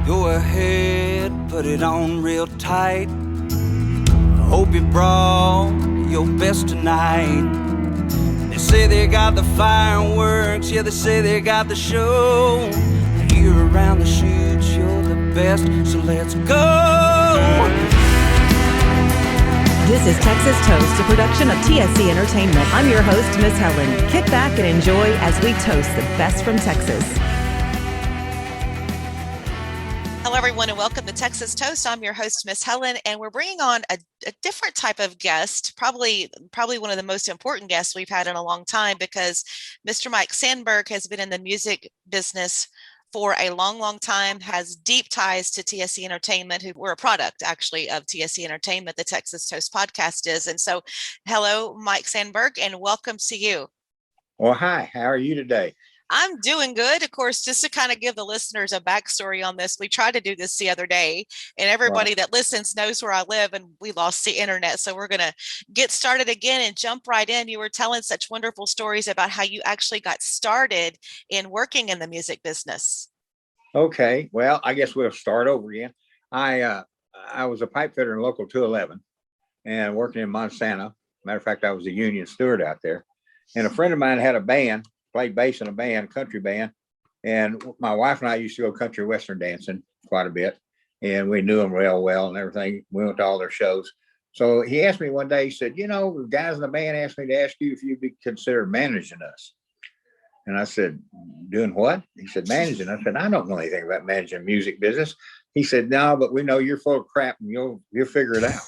Go ahead, put it on real tight. Hope you brought your best tonight. They say they got the fireworks, yeah, they say they got the show. You're around the shoots, you're the best, so let's go. This is Texas Toast, a production of TSE Entertainment. I'm your host, Miss Helen. Kick back and enjoy as we toast the best from Texas. Hello, everyone, and welcome to Texas Toast. I'm your host, Miss Helen, and we're bringing on a different type of guest, probably one of the most important guests we've had in a long time, because Mr. Mike Sandberg has been in the music business for a long time, has deep ties to TSE Entertainment, who were a product, actually, of TSE Entertainment, the Texas Toast podcast is. And so, hello, Mike Sandberg, and welcome to you. Well, hi, how are you today? I'm doing good. Of course, just to kind of give the listeners a backstory on this, we tried to do this the other day, and everybody that listens knows where I live, and we lost the internet. So we're going to get started again and jump right in. You were telling such wonderful stories about how you actually got started in working in the music business. Okay, well, I guess we'll start over again. I was a pipe fitter in Local 211 and working in Montana. Matter of fact, I was a union steward out there. And a friend of mine had a band, played bass in a band, country band. And my wife and I used to go country western dancing quite a bit. And we knew them real well and everything. We went to all their shows. So he asked me one day, he said, you know, the guys in the band asked me to ask you if you'd be considered managing us. And I said, doing what? He said, managing. I said, I don't know anything about managing music business. He said, no, but we know you're full of crap and you'll figure it out.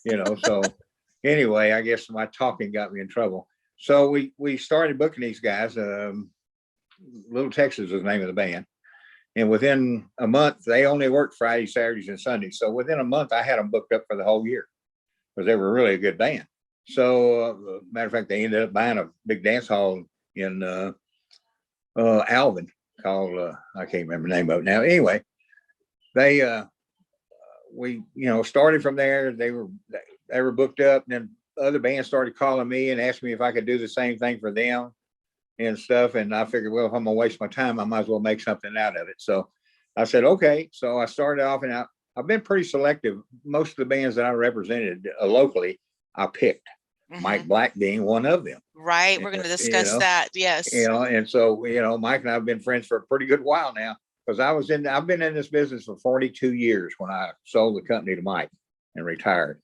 You know, so anyway, I guess my talking got me in trouble. So we started booking these guys. Little Texas was the name of the band. And within a month, they only worked Fridays, Saturdays, and Sundays. So within a month, I had them booked up for the whole year because they were really a good band. So matter of fact, they ended up buying a big dance hall in Alvin called, I can't remember the name of it now. Anyway, we started from there. They were booked up, and then other bands started calling me and asked me if I could do the same thing for them and stuff. And I figured, well, if I'm gonna waste my time, I might as well make something out of it. So I said, okay. So I started off, and I've been pretty selective. Most of the bands that I represented locally, I picked. Mm-hmm. Mike Black being one of them. Right. We're going to discuss that. Yes. And so, Mike and I have been friends for a pretty good while now, because I've been in this business for 42 years when I sold the company to Mike and retired.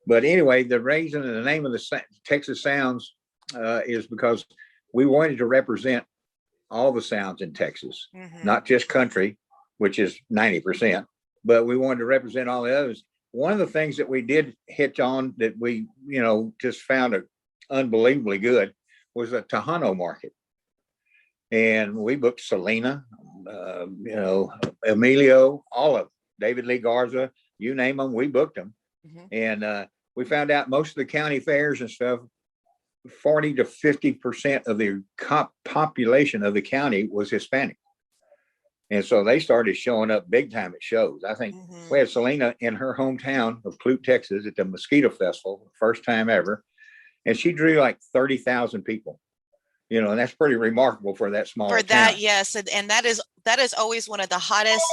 But anyway, the reason and the name of the Texas Sounds is because we wanted to represent all the sounds in Texas, not just country, which is 90%, but we wanted to represent all the others. One of the things that we did hitch on that we, just found unbelievably good was the Tejano market. And we booked Selena, Emilio, all of them, David Lee Garza, you name them, we booked them. Mm-hmm. And we found out most of the county fairs and stuff, 40 to 50% of the population of the county was Hispanic. And so they started showing up big time at shows. I think we had Selena in her hometown of Clute, Texas at the Mosquito Festival, first time ever. And she drew like 30,000 people, and that's pretty remarkable for that small town. Yes. And that is always one of the hottest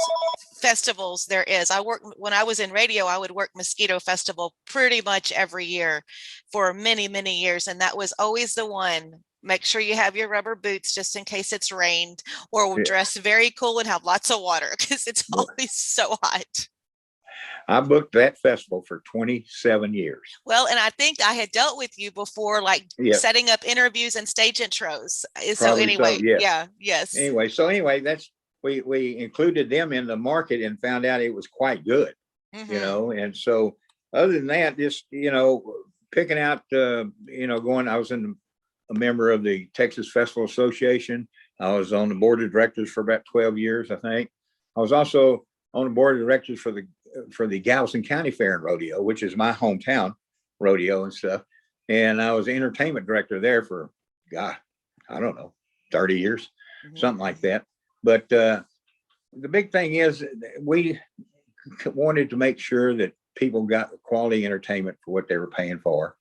festivals there is. When I was in radio, I would work Mosquito Festival pretty much every year for many, many years. And that was always the one. Make sure you have your rubber boots just in case it's rained, or dress very cool and have lots of water, because it's always so hot. I booked that festival for 27 years. Well, and I think I had dealt with you before, setting up interviews and stage intros. So anyway, yes. Anyway, that's we included them in the market and found out it was quite good, And so other than that, just picking out, I was a member of the Texas Festival Association. I was on the board of directors for about 12 years, I think. I was also on the board of directors for the Galveston County Fair and Rodeo, which is my hometown rodeo and stuff. And I was entertainment director there for, I don't know, 30 years, something like that. But the big thing is we wanted to make sure that people got quality entertainment for what they were paying for.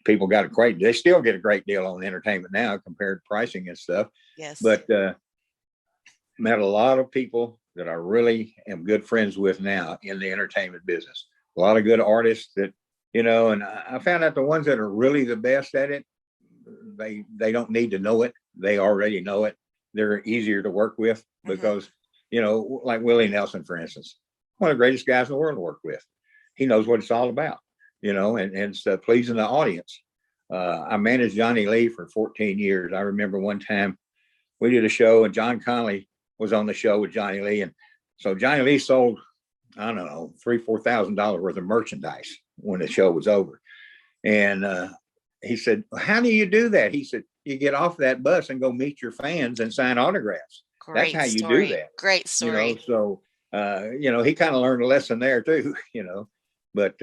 People got they still get a great deal on entertainment now compared to pricing and stuff. Yes. But met a lot of people that I really am good friends with now in the entertainment business. A lot of good artists that, and I found out the ones that are really the best at it, they don't need to know it. They already know it. They're easier to work with because, like Willie Nelson, for instance, one of the greatest guys in the world to work with. He knows what it's all about, and it's pleasing the audience. I managed Johnny Lee for 14 years. I remember one time we did a show and John Connolly was on the show with Johnny Lee. And so Johnny Lee sold, I don't know, $3,000-$4,000 worth of merchandise when the show was over. And he said, how do you do that? He said, you get off that bus and go meet your fans and sign autographs. Great That's how you story. do that. Great story. So, he kind of learned a lesson there too, but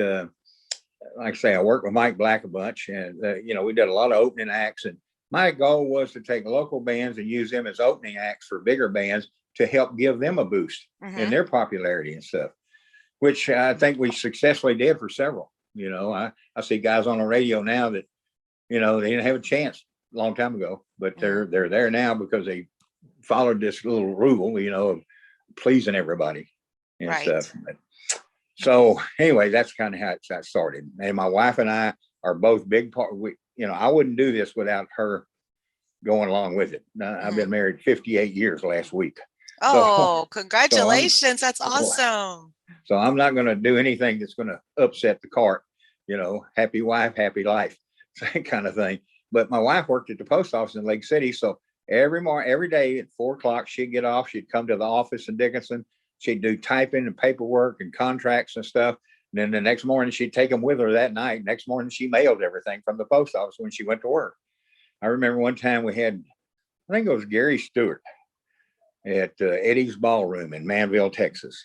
like I say, I worked with Mike Black a bunch and, we did a lot of opening acts, and my goal was to take local bands and use them as opening acts for bigger bands to help give them a boost in their popularity and stuff, which I think we successfully did for several. I see guys on the radio now that, they didn't have a chance a long time ago, but they're there now because they followed this little rule, of pleasing everybody and stuff. But, so anyway, that's kind of how it got started. And my wife and I are both big part. I wouldn't do this without her going along with it. I've been married 58 years last week. Oh, congratulations. That's awesome. So I'm not going to do anything that's going to upset the cart, happy wife, happy life, that kind of thing. But my wife worked at the post office in Lake City. So every day at 4:00, she'd get off. She'd come to the office in Dickinson. She'd do typing and paperwork and contracts and stuff. And then the next morning she'd take them with her that night. Next morning she mailed everything from the post office when she went to work. I remember one time we had, I think it was Gary Stewart at Eddie's Ballroom in Manville, Texas.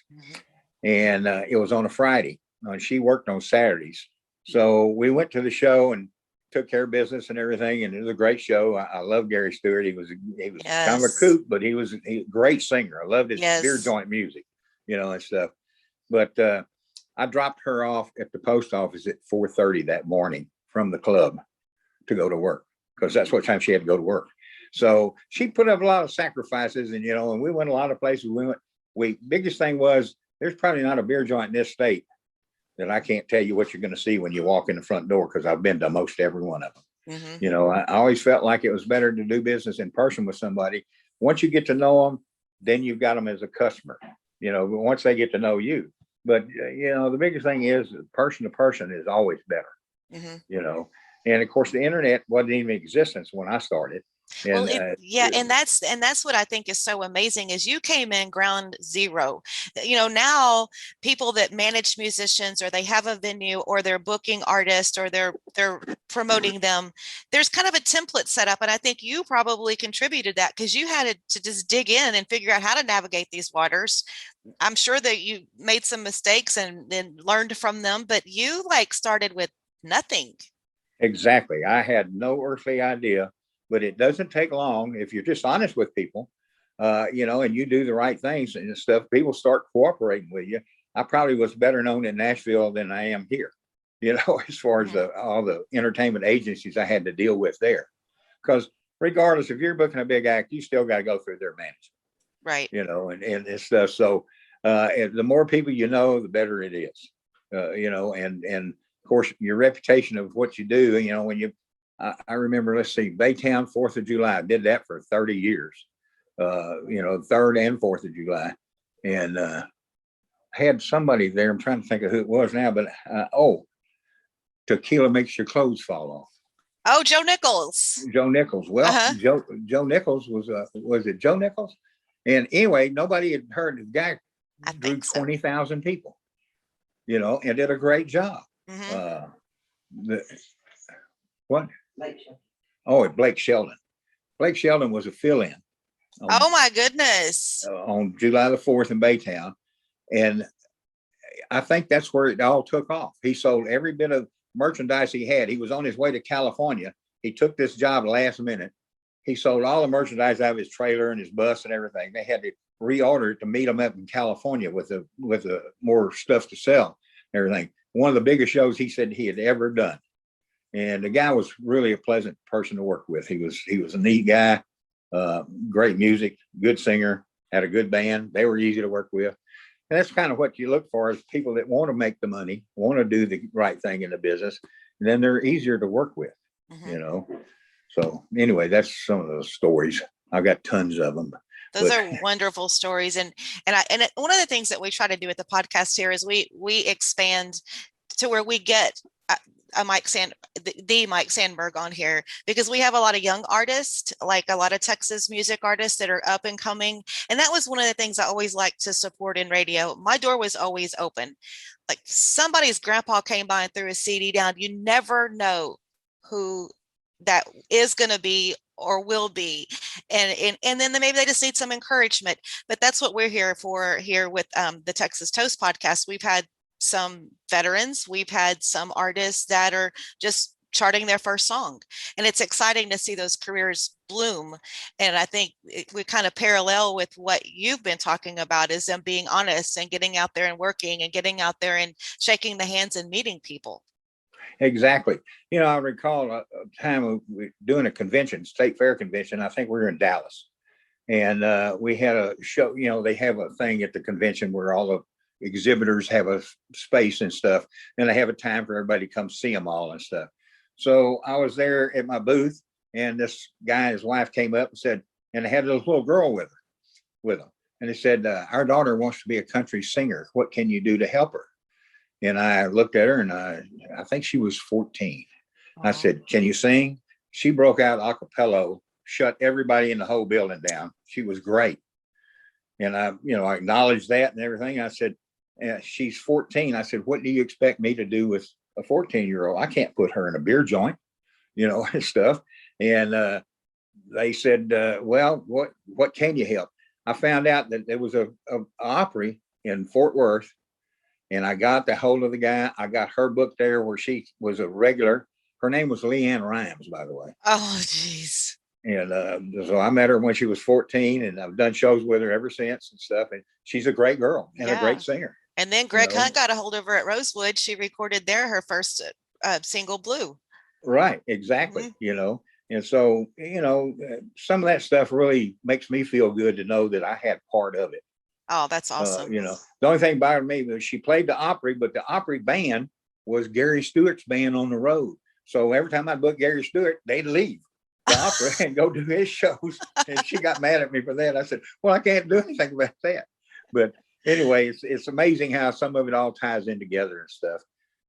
And it was on a Friday. She worked on Saturdays. So we went to the show and took care of business and everything. And it was a great show. I love Gary Stewart. He was kind of a kook, but he was a great singer. I loved his beer joint music, and stuff. But I dropped her off at the post office at 4:30 that morning from the club to go to work, because that's what time she had to go to work. So she put up a lot of sacrifices, and and we went a lot of places. Biggest thing was, there's probably not a beer joint in this state that I can't tell you what you're going to see when you walk in the front door, because I've been to most every one of them. I always felt like it was better to do business in person with somebody. Once you get to know them, then you've got them as a customer, once they get to know you. But, the biggest thing is person to person is always better, and of course the internet wasn't even in existence when I started. And, and that's what I think is so amazing is you came in ground zero. Now people that manage musicians, or they have a venue, or they're booking artists, or they're promoting them, there's kind of a template set up. And I think you probably contributed that, because you had to just dig in and figure out how to navigate these waters. I'm sure that you made some mistakes and then learned from them, but you started with nothing. Exactly. I had no earthly idea. But it doesn't take long if you're just honest with people, and you do the right things and stuff. People start cooperating with you. I probably was better known in Nashville than I am here, as far as all the entertainment agencies I had to deal with there. Because regardless, if you're booking a big act, you still got to go through their management, right? And stuff. So the more people the better it is, and of course your reputation of what you do. When I remember, Baytown 4th of July. I did that for 30 years, 3rd and 4th of July. And I had somebody there. I'm trying to think of who it was now, but tequila makes your clothes fall off. Oh, Joe Nichols. Joe Nichols. Well, Joe Nichols was it Joe Nichols? And anyway, nobody had heard the guy drew 20,000 people, and did a great job. What? Blake Sheldon. Blake Sheldon was a fill-in. Oh my goodness. On July the 4th in Baytown. And I think that's where it all took off. He sold every bit of merchandise he had. He was on his way to California. He took this job last minute. He sold all the merchandise out of his trailer and his bus and everything. They had to reorder it to meet him up in California with more stuff to sell and everything. One of the biggest shows he said he had ever done. And the guy was really a pleasant person to work with. He was a neat guy, great music, good singer. had a good band. They were easy to work with. And that's kind of what you look for, is people that want to make the money, want to do the right thing in the business, and then they're easier to work with, you know. So anyway, that's some of those stories. I've got tons of them. Those are wonderful stories. And one of the things that we try to do with the podcast here is we expand to where we get the Mike Sandberg on here, because we have a lot of young artists, like a lot of Texas music artists that are up and coming. And that was one of the things I always liked to support in radio. My door was always open. Like somebody's grandpa came by and threw a CD down. You never know who that is going to be or will be. And then maybe they just need some encouragement. But that's what we're here for here with the Texas Toast podcast. We've had some veterans, we've had some artists that are just charting their first song, and it's exciting to see those careers bloom. And I think we kind of parallel with what you've been talking about, is them being honest and getting out there and working and getting out there and shaking the hands and meeting people. Exactly. You know, I recall a time of doing a convention, state fair convention. I think we were in Dallas, and we had a show. You know, they have a thing at the convention where all the exhibitors have a space and stuff, and they have a time for everybody to come see them all and stuff. So I was there at my booth, and this guy and his wife came up and said, and they had a little girl with them, and they said, our daughter wants to be a country singer. What can you do to help her? And I looked at her, and I think she was 14. I said, can you sing? She broke out a cappella, shut everybody in the whole building down. She was great. And I acknowledged that and everything. I said, she's 14. I said, what do you expect me to do with a 14-year-old? I can't put her in a beer joint, and stuff. And they said, well, what can you help? I found out that there was a Opry in Fort Worth, and I got the hold of the guy. I got her book there, where she was a regular. Her name was Leanne Rhymes, by the way. Oh, geez. And so I met her when she was 14, and I've done shows with her ever since and stuff. And she's a great girl and a great singer. And then Greg Hunt got a hold of her at Rosewood. She recorded there her first single, Blue. Right. Exactly. And so, some of that stuff really makes me feel good to know that I had part of it. Oh, that's awesome. The only thing bothered me was she played the Opry, but the Opry band was Gary Stewart's band on the road. So every time I booked Gary Stewart, they'd leave the opera and go do his shows. And she got mad at me for that. I said, well, I can't do anything about that. But anyway, it's amazing how some of it all ties in together and stuff.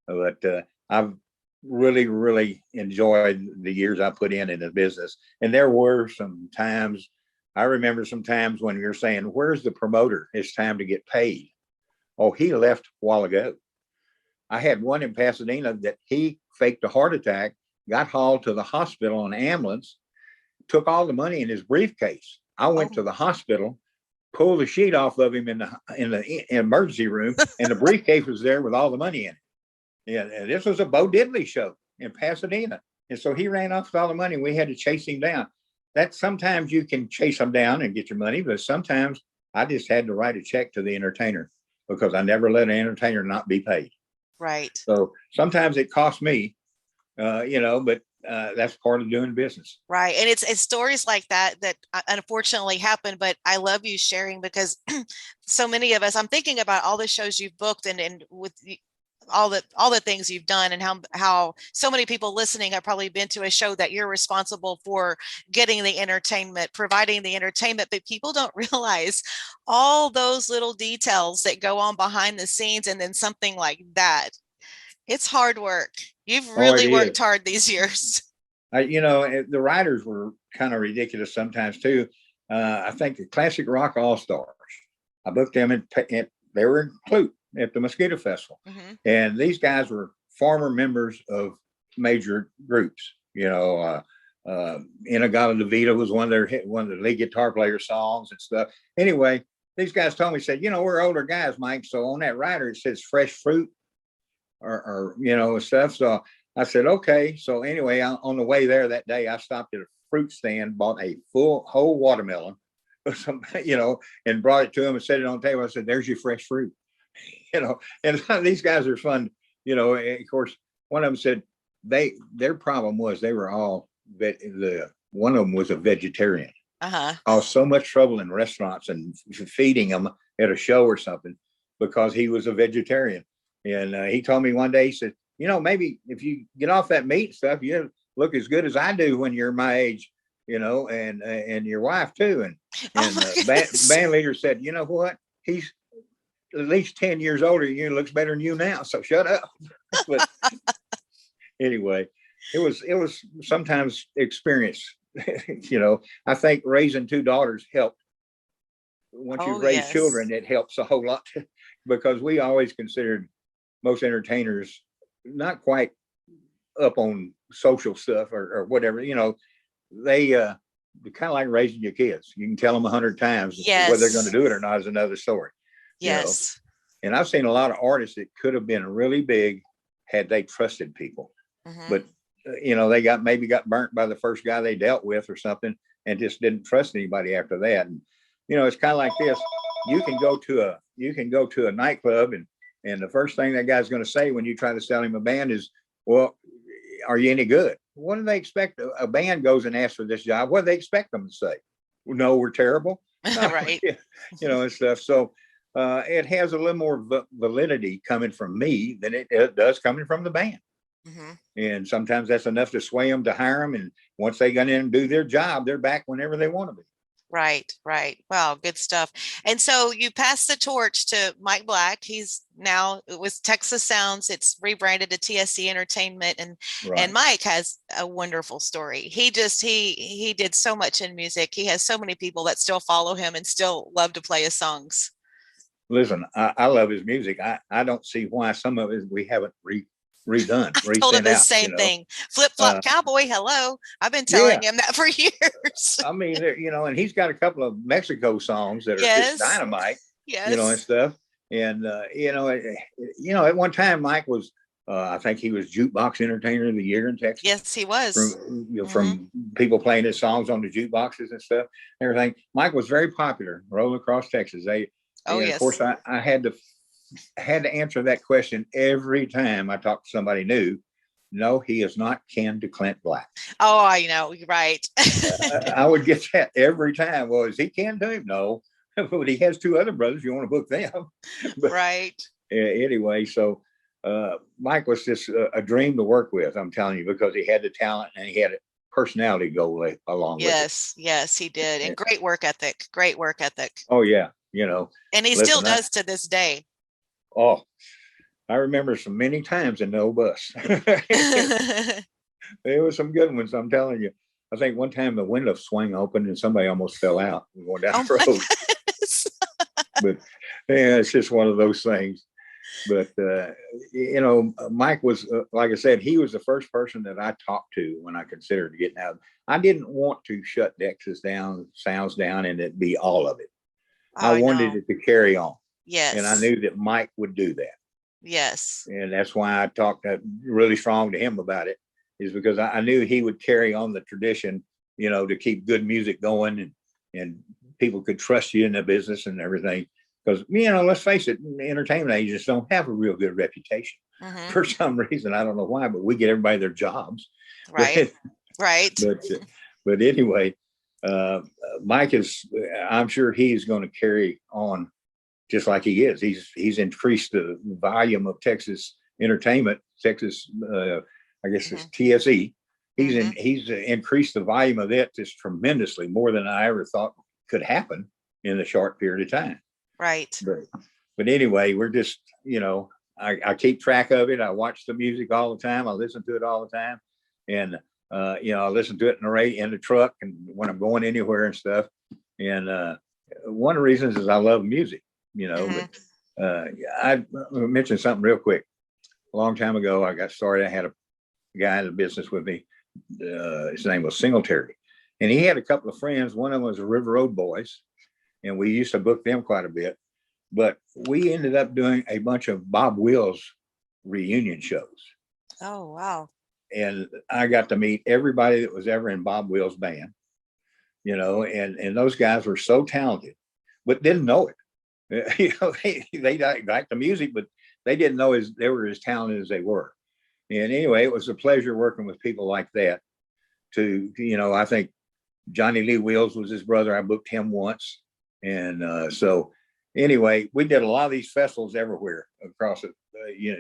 But I've really, really enjoyed the years I put in the business. And there were some times, I remember some times when you're saying, where's the promoter? It's time to get paid. Oh, he left a while ago. I had one in Pasadena that he faked a heart attack, got hauled to the hospital on an ambulance, took all the money in his briefcase. I went to the hospital, pulled the sheet off of him in the emergency room, and the briefcase was there with all the money in it. Yeah, and this was a Bo Diddley show in Pasadena. And so he ran off with all the money. We had to chase him down. That sometimes you can chase them down and get your money, but sometimes I just had to write a check to the entertainer, because I never let an entertainer not be paid. Right. So sometimes it costs me, but that's part of doing business. Right. And it's stories like that unfortunately happen, but I love you sharing, because so many of us, I'm thinking about all the shows you've booked and with all the things you've done, and how so many people listening have probably been to a show that you're responsible for getting the entertainment, providing the entertainment, but people don't realize all those little details that go on behind the scenes. And then something like that, it's hard work. You've really worked hard these years. The writers were kind of ridiculous sometimes too. I think the Classic Rock All-Stars, I booked them they were in Clute at the Mosquito Festival. Mm-hmm. And these guys were former members of major groups. Inagata DeVito was one of the lead guitar player songs and stuff. Anyway, these guys told me, said, we're older guys, Mike. So on that rider, it says fresh fruit or stuff. So I said, okay. So anyway, on the way there that day, I stopped at a fruit stand, bought a whole watermelon, and brought it to him and set it on the table. I said, there's your fresh fruit. And these guys are fun. Of course, one of them said their problem was they were all one of them was a vegetarian. Uh-huh. Caused so much trouble in restaurants and feeding them at a show or something because he was a vegetarian. And he told me one day, he said, maybe if you get off that meat stuff, you look as good as I do when you're my age, and your wife too. And Oh and my the goodness. band leader said, you know what? He's at least 10 years older than you, looks better than you now. So shut up. But anyway, it was sometimes experience. I think raising two daughters helped. Once Oh you've raised yes. children, it helps a whole lot because we always considered most entertainers not quite up on social stuff or whatever. They kind of like raising your kids. You can tell them 100 times whether they're going to Yes. do it or not is another story. you know Yes. and I've seen a lot of artists that could have been really big had they trusted people, Hmm. but they maybe got burnt by the first guy they dealt with or something, and just didn't trust anybody after that. And it's kind of like this: you can go to a nightclub, and the first thing that guy's going to say when you try to sell him a band is, "Well, are you any good?" What do they expect? A band goes and asks for this job. What do they expect them to say? Well, no, we're terrible. No, Right. and stuff. So it has a little more validity coming from me than it does coming from the band. Hmm. And sometimes that's enough to sway them to hire them. And once they got in and do their job, they're back whenever they want to be. Right, right. Wow, good stuff. And so you pass the torch to Mike Black. He's now with Texas Sounds. It's rebranded to TSE Entertainment, and Right. Mike has a wonderful story. He did so much in music. He has so many people that still follow him and still love to play his songs. Listen, I love his music. I don't see why some of it we haven't redone, I told him resent the out. same thing. Flip flop Uh, cowboy, hello. I've been telling yeah. him that for years. I mean, and he's got a couple of Mexico songs that are just Yes, dynamite, and yes. stuff. And at one time, Mike was, I think he was jukebox entertainer of the year in Texas, Yes, he was. Hmm. from people playing his songs on the jukeboxes and stuff, everything. Mike was very popular rolling across Texas. Oh, And of course, yes. I had to answer that question every time I talked to somebody new. No, he is not kin to Clint Black. Oh, I know. You're right. I would get that every time. Well, is he kin to him? No, but he has two other brothers. You want to book them? But Right. anyway, so Mike was just a dream to work with. I'm telling you, because he had the talent and he had a personality to go along with it. Yes, yes, he did. And great work ethic. Great work ethic. Oh yeah, And he still listen, does to this day. oh, I remember so many times in the old bus. There was some good ones, I'm telling you. I think one time the window swung open and somebody almost fell out going down Oh the my road. goodness. But yeah, it's just one of those things. But Mike was, like I said, he was the first person that I talked to when I considered getting out. I didn't want to shut Texas down, Sounds down, and it be all of it. Oh, I I wanted know. it to carry on, and I Yes. knew that Mike would do that. Yes. And that's why I talked really strong to him about it, is because I knew he would carry on the tradition, to keep good music going, and people could trust you in the business and everything. Because, let's face it, entertainment agents don't have a real good reputation Hmm. for some reason. I don't know why, but we get everybody their jobs. But Right. Right. but but anyway, uh, Mike is. I'm sure he's going to carry on just like he is. He's increased the volume of Texas entertainment. Texas, I guess it's Hmm. TSE. Hmm. He's increased the volume of it just tremendously, more than I ever thought could happen in a short period of time. Right. But anyway, we're just, I keep track of it. I watch the music all the time. I listen to it all the time. And, I listen to it in the truck and when I'm going anywhere and stuff. And one of the reasons is I love music, Hmm. but I mentioned something real quick. A long time ago, I got started. I had a guy in the business with me. His name was Singletary. And he had a couple of friends. One of them was the River Road Boys. And we used to book them quite a bit. But we ended up doing a bunch of Bob Wills reunion shows. Oh, wow. And I got to meet everybody that was ever in Bob Wills' band, and those guys were so talented, but didn't know it. They liked the music, but they didn't know they were as talented as they were. And anyway, it was a pleasure working with people like that. I think Johnny Lee Wills was his brother. I booked him once. And so anyway, we did a lot of these festivals everywhere across the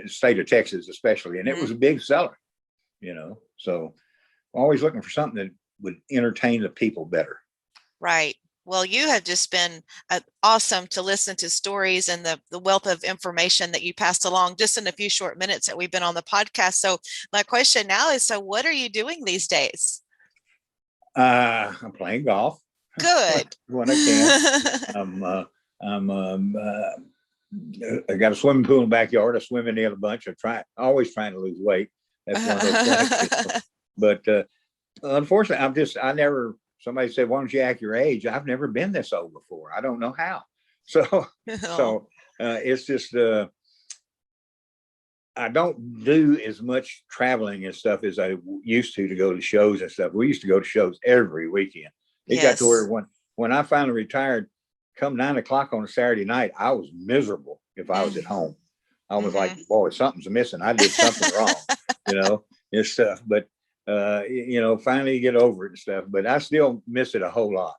state of Texas, especially. And it was a big seller, so always looking for something that would entertain the people better. Right. Well, you have just been awesome to listen to stories and the wealth of information that you passed along just in a few short minutes that we've been on the podcast. So my question now is, so what are you doing these days? I'm playing golf. Good. When I can. I got a swimming pool in the backyard. I swim in there a bunch. Always trying to lose weight. That's one of those things. But unfortunately, somebody said, why don't you act your age? I've never been this old before. I don't know how. So it's just, I don't do as much traveling and stuff as I used to go to shows and stuff. We used to go to shows every weekend. It got to where when I finally retired, come 9 o'clock on a Saturday night, I was miserable if I was at home. I was like, boy, something's missing. I did something wrong, and stuff. But, finally get over it and stuff. But I still miss it a whole lot.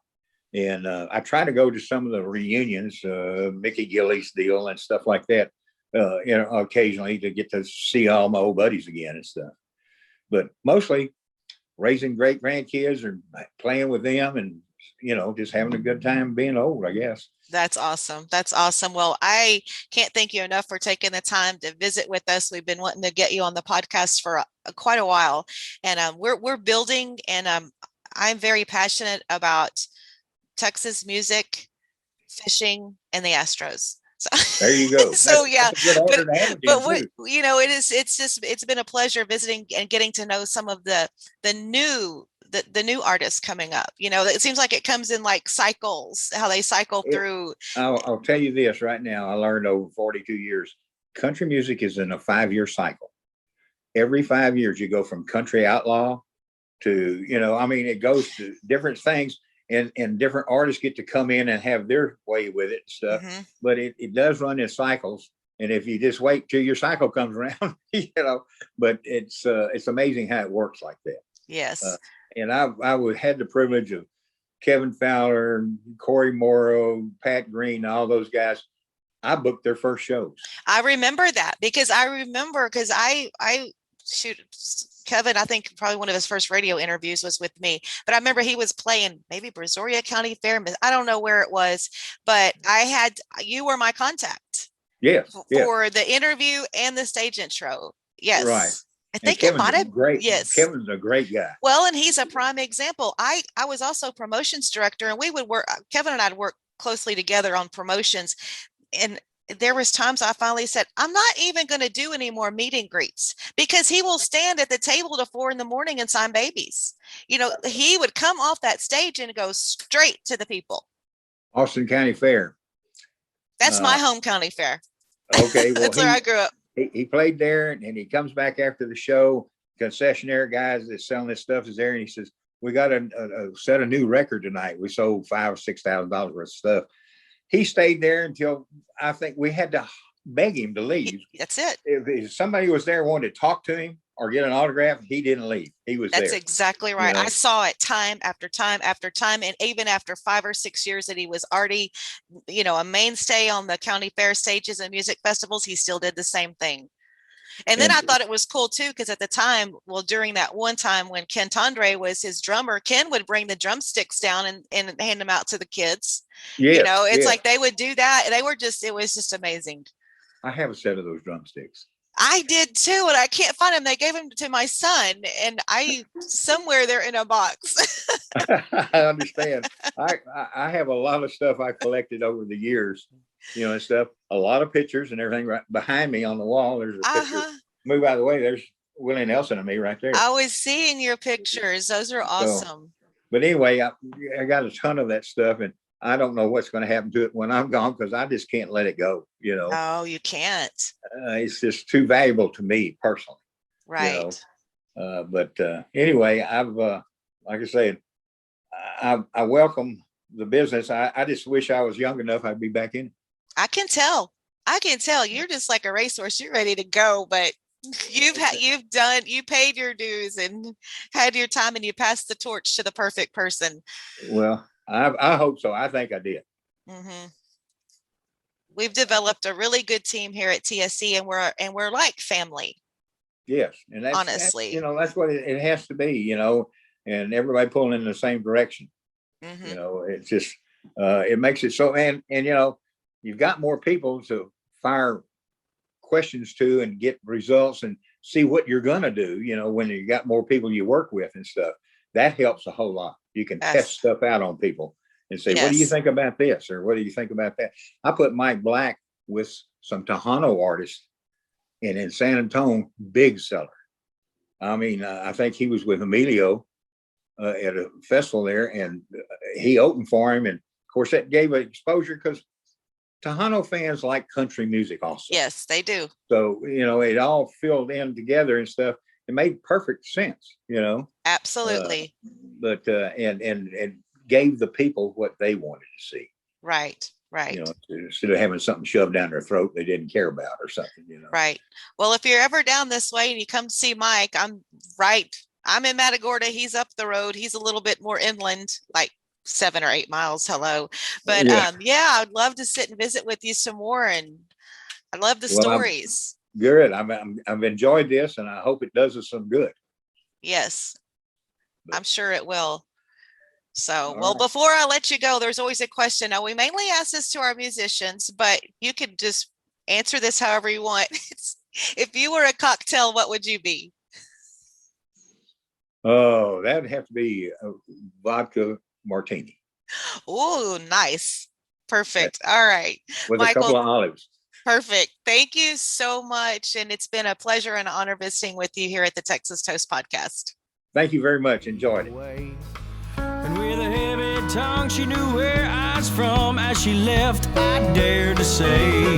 And I try to go to some of the reunions, Mickey Gilley's deal and stuff like that, occasionally to get to see all my old buddies again and stuff. But mostly raising great grandkids or playing with them and, just having a good time being old, I guess. That's awesome. That's awesome. Well, I can't thank you enough for taking the time to visit with us. We've been wanting to get you on the podcast for quite a while, and we're building, and I'm very passionate about Texas music, fishing, and the Astros. So there you go. So yeah, but it's it's been a pleasure visiting and getting to know some of the new artists coming up. It seems like it comes in like cycles, how they cycle through. I'll tell you this right now. I learned over 42 years, country music is in a 5-year cycle. Every 5 years you go from country outlaw to, it goes to different things. And different artists get to come in and have their way with it and stuff. But it does run in cycles. And if you just wait till your cycle comes around, but it's amazing how it works like that. Yes. And I had the privilege of Kevin Fowler, Corey Morrow, Pat Green, all those guys. I booked their first shows. I remember that because I shoot, Kevin, I think probably one of his first radio interviews was with me, but I remember he was playing maybe Brazoria County Fair. I don't know where it was, but you were my contact. Yes. For the interview and the stage intro. Yes. Right. I think it might have. Great. Yes. Kevin's a great guy. Well, and he's a prime example. I was also promotions director, and we would work, Kevin and I'd work closely together on promotions. And there was times I finally said, I'm not even going to do any more meet and greets because he will stand at the table to 4 a.m. and sign babies. He would come off that stage and go straight to the people. Austin County Fair. That's my home county fair. Okay. Well, that's where I grew up. He played there, and he comes back after the show. Concessionaire guys that's selling this stuff is there, and he says, we got a set a new record tonight. We sold $5,000 or $6,000 worth of stuff. He stayed there until I think we had to beg him to leave. That's it. If somebody was there wanted to talk to him or get an autograph, he didn't leave. He was there. That's exactly right. I saw it time after time after time. And even after 5 or 6 years that he was already, a mainstay on the county fair stages and music festivals, he still did the same thing. And then I thought it was cool too, because at the time, during that one time when Ken Tondre was his drummer, Ken would bring the drumsticks down and hand them out to the kids. Yeah, it's like they would do that. It was just amazing. I have a set of those drumsticks. I did too, and I can't find them. They gave them to my son, and somewhere they're in a box. I understand. I have a lot of stuff I collected over the years, and stuff. A lot of pictures and everything. Right behind me on the wall, there's a picture. Move out of the way. There's Willie Nelson and me right there. I was seeing your pictures. Those are awesome. But anyway, I got a ton of that stuff, and I don't know what's going to happen to it when I'm gone because I just can't let it go. Oh, you can't. It's just too valuable to me personally. Right. But anyway, I've like I said, I welcome the business. I just wish I was young enough. I'd be back in. I can tell. You're just like a racehorse. You're ready to go, but You paid your dues and had your time, and you passed the torch to the perfect person. Well, I hope so. I think I did. Mm-hmm. We've developed a really good team here at TSE, and we're like family. Yes, and honestly, that's what it has to be, and everybody pulling in the same direction. Mm-hmm. It's just it makes it so, and you've got more people to fire questions to and get results and see what you're gonna do. When you got more people you work with and stuff, that helps a whole lot. You can test stuff out on people and say, what do you think about this, or what do you think about that? I put Mike Black with some Tejano artists, and in San Antonio, big seller. I mean, I think he was with Emilio at a festival there, and he opened for him. And of course, that gave an exposure because Tejano fans like country music also. Yes, they do. So, it all filled in together and stuff. It made perfect sense, Absolutely. And gave the people what they wanted to see. Right. Instead of having something shoved down their throat they didn't care about or something, Right. Well, if you're ever down this way and you come to see Mike, I'm in Matagorda. He's up the road. He's a little bit more inland, like 7 or 8 miles. Hello. But I'd love to sit and visit with you some more. And I love the stories. Good. I've enjoyed this, and I hope it does us some good. Yes, I'm sure it will. So, before I let you go, there's always a question. Now, we mainly ask this to our musicians, but you could just answer this however you want. If you were a cocktail, what would you be? Oh, that'd have to be a vodka martini. Oh, nice. Perfect. All right. With Michael, a couple of olives. Perfect. Thank you so much. And it's been a pleasure and an honor visiting with you here at the Texas Toast Podcast. Thank you very much. Enjoyed it. And with a heavy tongue, she knew where I was from. As she left, I dared to say,